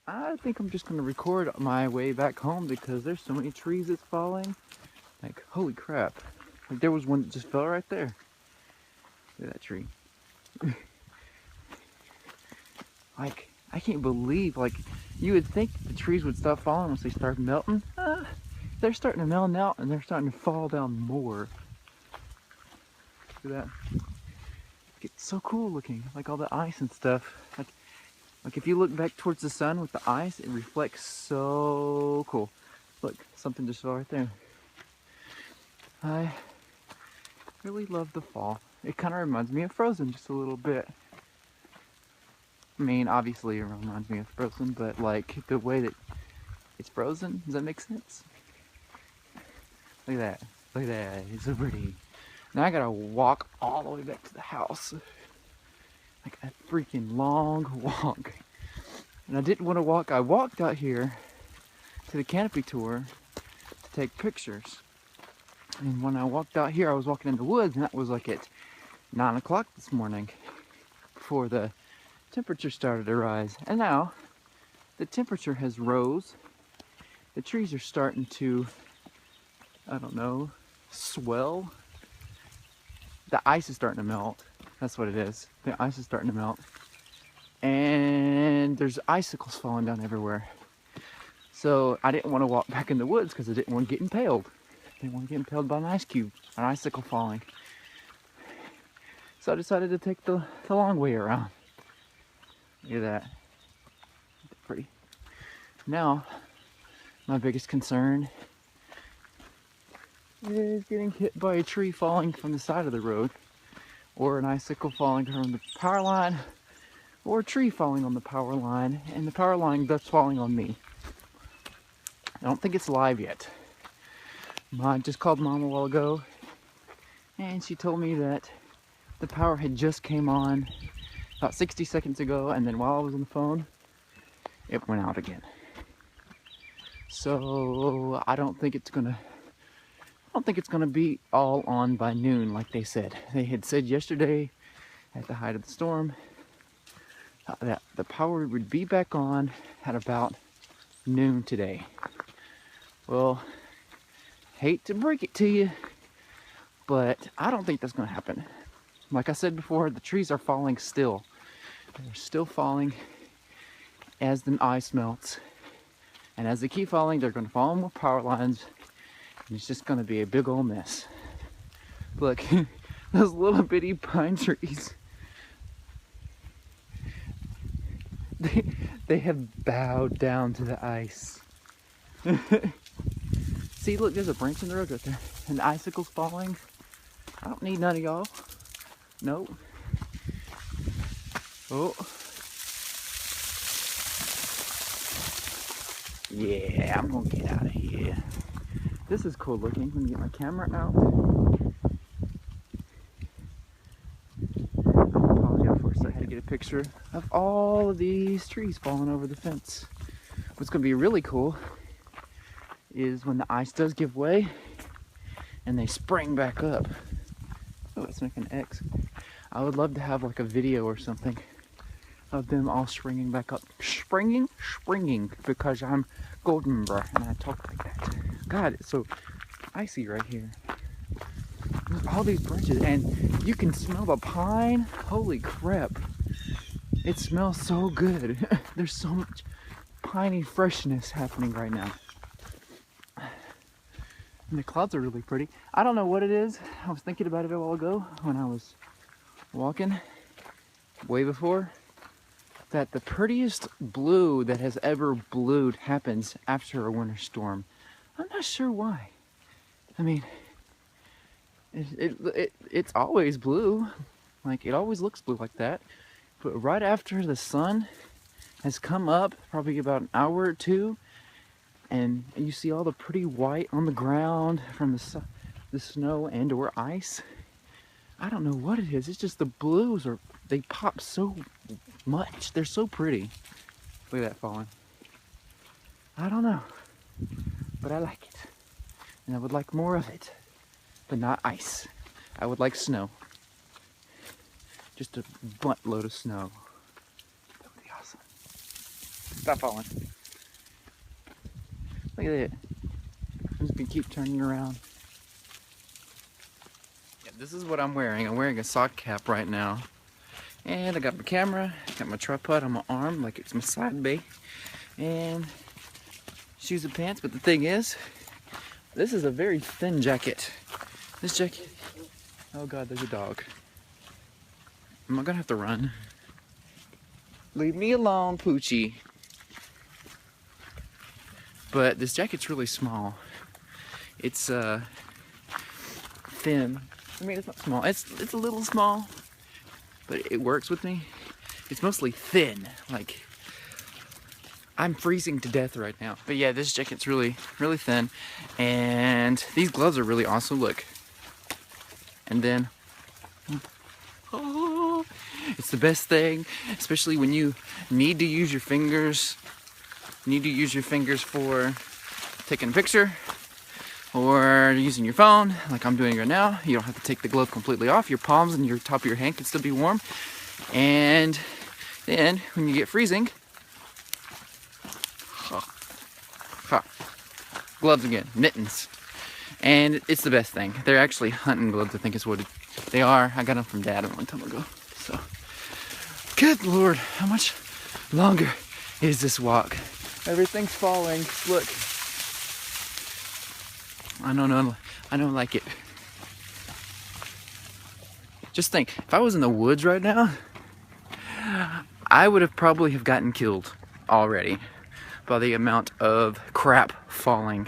I think I'm just gonna record my way back home because there's so many trees that's falling. Like, holy crap. Like, there was one that just fell right there. Look at that tree. Like, I can't believe, like, you would think the trees would stop falling once they start melting. They're starting to melt now and they're starting to fall down more. Look at that. It's so cool looking, like all the ice and stuff. Like if you look back towards the sun with the ice, it reflects so cool. Look, something just fell right there. I really love the fall. It kind of reminds me of Frozen just a little bit. I mean, obviously it reminds me of Frozen, but like the way that it's frozen, does that make sense? Look at that. Look at that. It's so pretty. Now I gotta walk all the way back to the house. Like a freaking long walk. And I didn't want to walk. I walked out here to the canopy tour to take pictures. And when I walked out here, I was walking in the woods, and that was like at 9 o'clock this morning before the temperature started to rise. And now the temperature has rose. The trees are starting to, I don't know, swell. The ice is starting to melt. That's what it is. The ice is starting to melt. And there's icicles falling down everywhere. So I didn't want to walk back in the woods because I didn't want to get impaled. I didn't want to get impaled by an ice cube, an icicle falling. So I decided to take the long way around. Look at that. Pretty. Now, my biggest concern is getting hit by a tree falling from the side of the road, or an icicle falling from the power line, or a tree falling on the power line, and the power line that's falling on me. I don't think it's live yet. I just called Mom a while ago, and she told me that the power had just came on about 60 seconds ago, and then while I was on the phone, it went out again. So I don't think it's gonna be all on by noon like they said. They had said yesterday at the height of the storm that the power would be back on at about noon today. Well, hate to break it to you, but I don't think that's gonna happen. Like I said before, the trees are falling still. They're still falling as the ice melts. And as they keep falling, they're gonna fall on more power lines, and it's just gonna be a big old mess. Look, those little bitty pine trees. They have bowed down to the ice. See, look, there's a branch in the road right there. And the icicle's falling. I don't need none of y'all. Nope. Oh. Yeah, I'm gonna get out of here. This is cool looking. Let me get my camera out. I'm gonna pause you for a second to get a picture of all of these trees falling over the fence. What's gonna be really cool is when the ice does give way and they spring back up. Oh, let's make an X. I would love to have like a video or something of them all springing back up. Springing, because I'm Goldenborough and I talk like that. God, it's so icy right here. There's all these branches and you can smell the pine. Holy crap. It smells so good. There's so much piney freshness happening right now. And the clouds are really pretty. I don't know what it is. I was thinking about it a while ago when I was walking way before, that the prettiest blue that has ever blued happens after a winter storm. I'm not sure why. I mean, it's always blue. Like, it always looks blue like that. But right after the sun has come up, probably about an hour or two, and you see all the pretty white on the ground from the snow and or ice. I don't know what it is. It's just the blues they pop so much. They're so pretty. Look at that falling. I don't know, but I like it. And I would like more of it, but not ice. I would like snow. Just a buttload of snow. That would be awesome. Stop falling. Look at it. I'm just gonna keep turning around. Yeah, this is what I'm wearing. I'm wearing a sock cap right now. And I got my camera, got my tripod on my arm like it's my side bay. And shoes and pants, but the thing is, this is a very thin jacket. This jacket, oh God, there's a dog. Am I gonna have to run? Leave me alone, Poochie. But this jacket's really small. It's thin. I mean, it's not small. It's a little small, but it works with me. It's mostly thin. Like, I'm freezing to death right now. But yeah, this jacket's really, really thin. And these gloves are really awesome. Look. And then, oh, it's the best thing, especially when you need to use your fingers. Need to use your fingers for taking a picture or using your phone, like I'm doing right now. You don't have to take the glove completely off. Your palms and your top of your hand can still be warm. And then when you get freezing, gloves again, mittens. And it's the best thing. They're actually hunting gloves, I think is what they are. I got them from Dad a long time ago. So, good Lord, how much longer is this walk? Everything's falling. Look. I don't like it. Just think, if I was in the woods right now, I would have probably have gotten killed already by the amount of crap falling.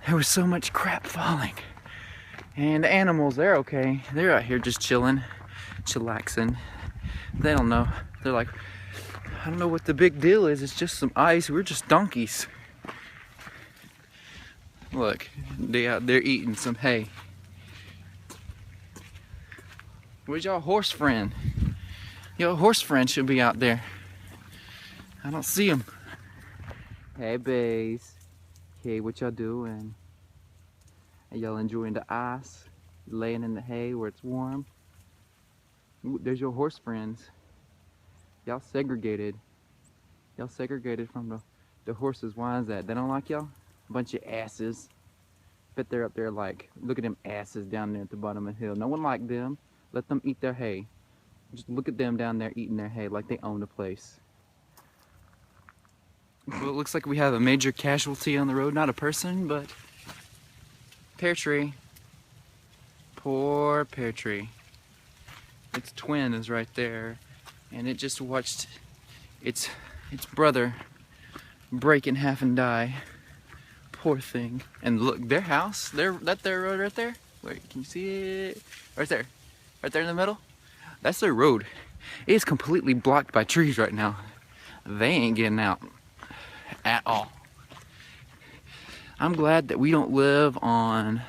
There was so much crap falling. And the animals, they're okay. They're out here just chilling, chillaxing. They don't know. They're like, I don't know what the big deal is. It's just some ice. We're just donkeys. Look, they out there eating some hay. Where's y'all horse friend? Your horse friend should be out there. I don't see him. Hey, bays. Hey, what y'all doing? Are y'all enjoying the ice? Laying in the hay where it's warm? Ooh, there's your horse friends. Y'all segregated. Y'all segregated from the horses. Why is that? They don't like y'all? Bunch of asses. Bet they're up there like, look at them asses down there at the bottom of the hill. No one liked them. Let them eat their hay. Just look at them down there eating their hay like they own the place. Well, it looks like we have a major casualty on the road. Not a person, but pear tree. Poor pear tree. Its twin is right there. And it just watched its brother break in half and die. Poor thing. And look, their house, their road right there. Wait, can you see it? Right there. Right there in the middle. That's their road. It is completely blocked by trees right now. They ain't getting out at all. I'm glad that we don't live on,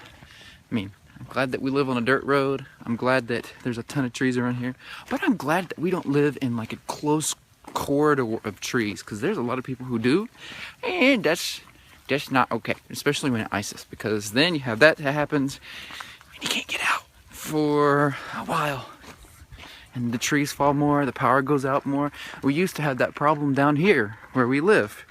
I'm glad that we live on a dirt road. I'm glad that there's a ton of trees around here. But I'm glad that we don't live in like a close corridor of trees, because there's a lot of people who do, and that's not okay, especially when it ices, because then you have that happens and you can't get out for a while. And the trees fall more, the power goes out more. We used to have that problem down here where we live.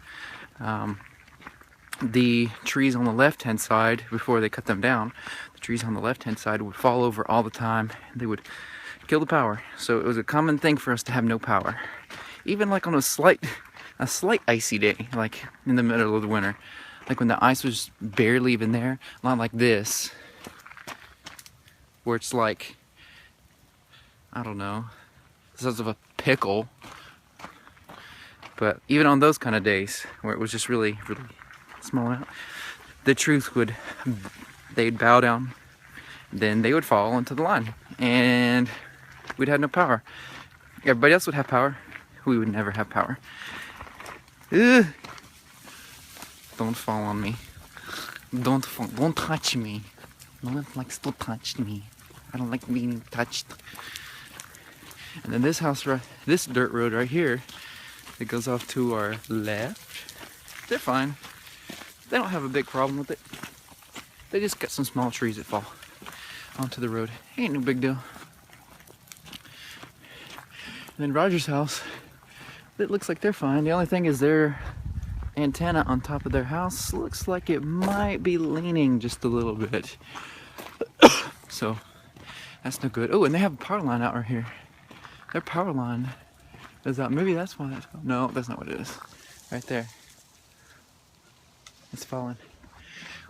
The trees on the left-hand side, before they cut them down, the trees on the left-hand side would fall over all the time. They would kill the power. So it was a common thing for us to have no power. Even like on a slight icy day, like in the middle of the winter. Like when the ice was barely even there, not like this, where it's like, I don't know, the size of a pickle. But even on those kind of days, where it was just really, really small out, the trees they'd bow down, then they would fall into the line, and we'd have no power. Everybody else would have power. We would never have power. Ugh. Don't fall on me. Don't touch me. No one likes to touch me. I don't like being touched. And then this house, this dirt road right here, that goes off to our left, they're fine. They don't have a big problem with it. They just got some small trees that fall onto the road. Ain't no big deal. And then Roger's house, It looks like they're fine. The only thing is their antenna on top of their house looks like it might be leaning just a little bit. So that's no good. Oh, and they have a power line out right here. Their power line is out. Maybe that's why that's... No, that's not what it is. Right there. It's falling.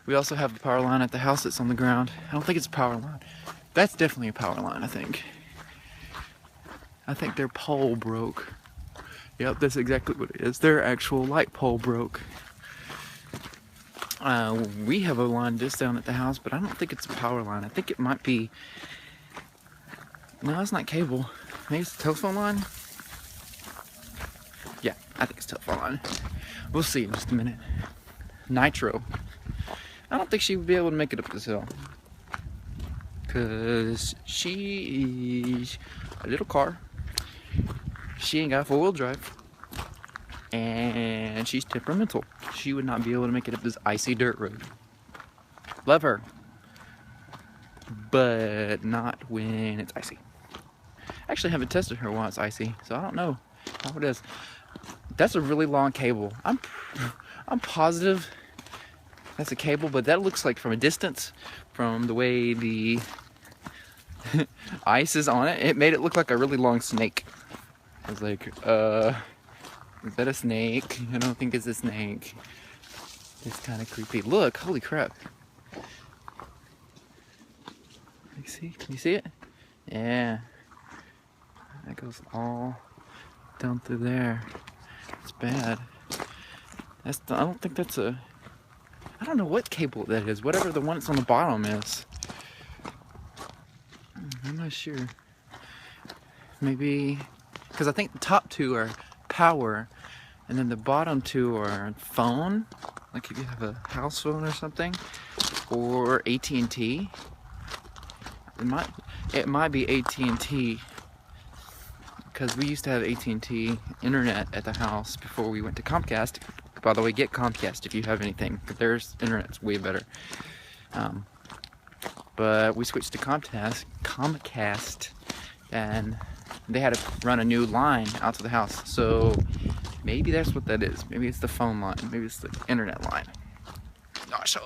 We also have a power line at the house that's on the ground. I don't think it's a power line. That's definitely a power line, I think. I think their pole broke. Yep, that's exactly what it is. Their actual light pole broke. We have a line just down at the house, but I don't think it's a power line. I think it might be... No, it's not cable. Maybe it's a telephone line? Yeah, I think it's a telephone line. We'll see in just a minute. Nitro. I don't think she would be able to make it up this hill. Because she's a little car. She ain't got 4-wheel drive. And she's temperamental. She would not be able to make it up this icy dirt road. Love her. But not when it's icy. I actually haven't tested her while it's icy, so I don't know how it is. That's a really long cable. I'm positive that's a cable, but that looks like from a distance, from the way the ice is on it, it made it look like a really long snake. I was like, is that a snake? I don't think it's a snake. It's kind of creepy. Look, holy crap. Can you see it? Yeah. That goes all down through there. It's bad. I don't think that's a... I don't know what cable that is. Whatever the one that's on the bottom is. I'm not sure. Maybe... Because I think the top two are power, and then the bottom two are phone. Like if you have a house phone or something. Or AT&T. It might be AT&T. Because we used to have AT&T internet at the house before we went to Comcast. By the way, get Comcast if you have anything. Their internet's way better. But we switched to Comcast, and they had to run a new line out to the house. So maybe that's what that is. Maybe it's the phone line. Maybe it's the internet line. Not sure.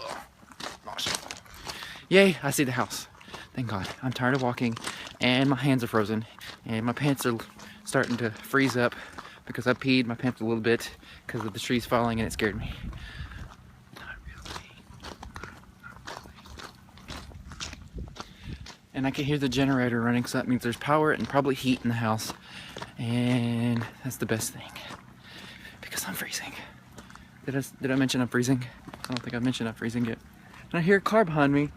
Not sure. Yay! I see the house. Thank God. I'm tired of walking, and my hands are frozen, and my pants are starting to freeze up because I peed my pants a little bit because of the trees falling, and it scared me. Not really. And I can hear the generator running, so that means there's power and probably heat in the house, and that's the best thing because I'm freezing. Did I mention I'm freezing? I don't think I mentioned I'm freezing yet. And I hear a car behind me.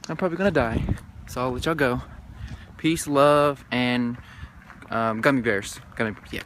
I'm probably gonna die. So I'll let y'all go. Peace, love, and gummy bears. Gummy bears.